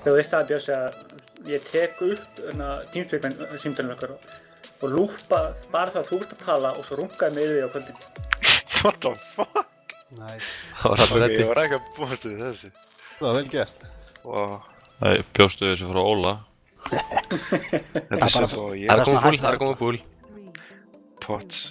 Þú veist það, Bjössi, að ég tek upp Teamspeak símtölum okkar og lúpa bara það að þú ert að tala og svo rungaði mig yfir því á kvöldin. What the fuck? Nice. Það var allir Ok, reddi. ég var ekki að búast við þessu. Það var vel gert. Wow. Það bjóstu þessu frá Óla. Þetta er svo og ég Það er svona komið búl, hægt það er að- komið búl. Pots.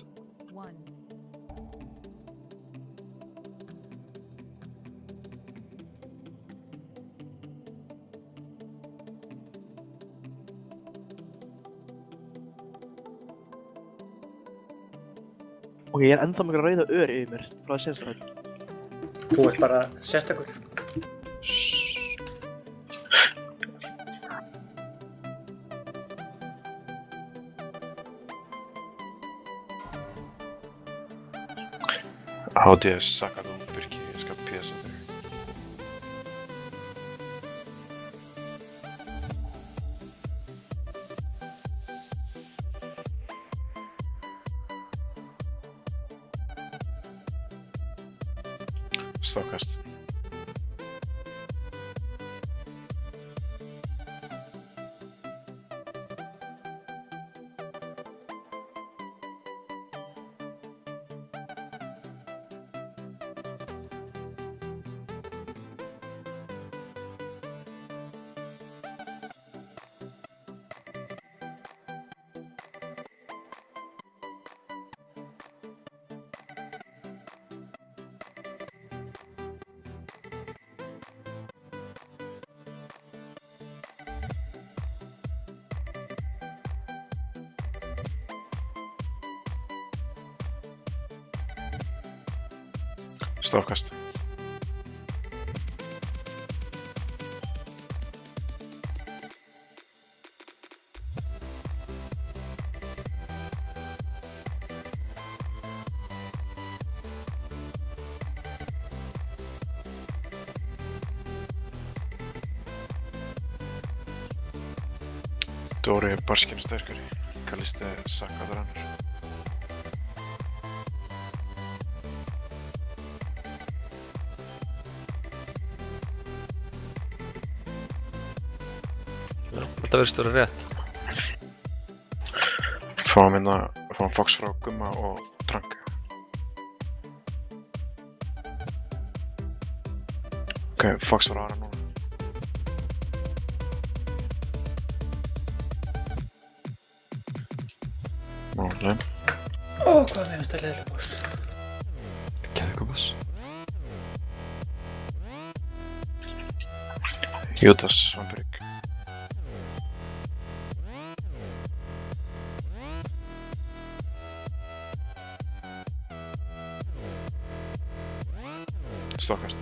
Ok, ég er ennþá með eitthvað rauða ör yfir mér frá það senast ræð. Þú ert bara sérstakur. Hátti ég sakað um Birki, ég skal pjasa þig. Stakast. Stakast. Dóri er barskinn sterkari. Kallist sakaður annar. Þetta verðist vera rétt. Fáum Fox frá Gumma og Trank. Ok, Fox frá Ara núna. Máli. Ó, hvað með finnst það leiðilega, boss. Kæðugubass. Judas Svambrygg. Stakast.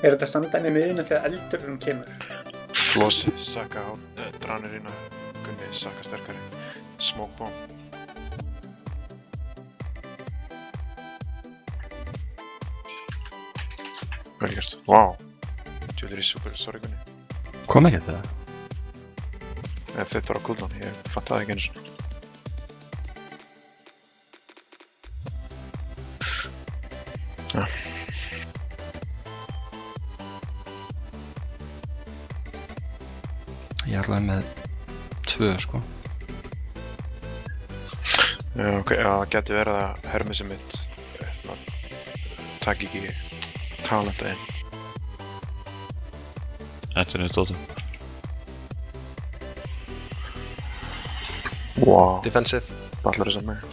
Er þetta standan í miðinu þegar eldurinn kemur? Flossi, Saka á Dranirina, Gummi, Saka sterkari. Smoke bomb. Vel gert. Wow. Djúður í super, sorry Gunni. Kom ekki þetta? Þetta var á cooldown, ég fattaði ekki einu svona. Ja. Ég er alveg með 2 sko. Ok, já, það geti verið að Hermesi mitt takk ekki talenta inn. Þetta er niður dótum. Wow, Defensive. ballar þess að mig.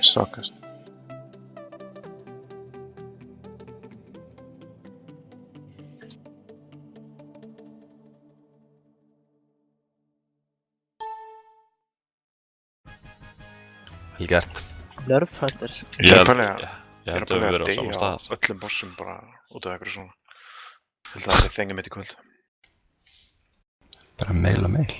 Sakast. Vel gert. Nerf Hunters. Ég held pæli að- ég held að við verðum á sama stað. öllum bossum bara út af eitthvað svona. Held að það er fengið mitt í kvöld. Bara mail.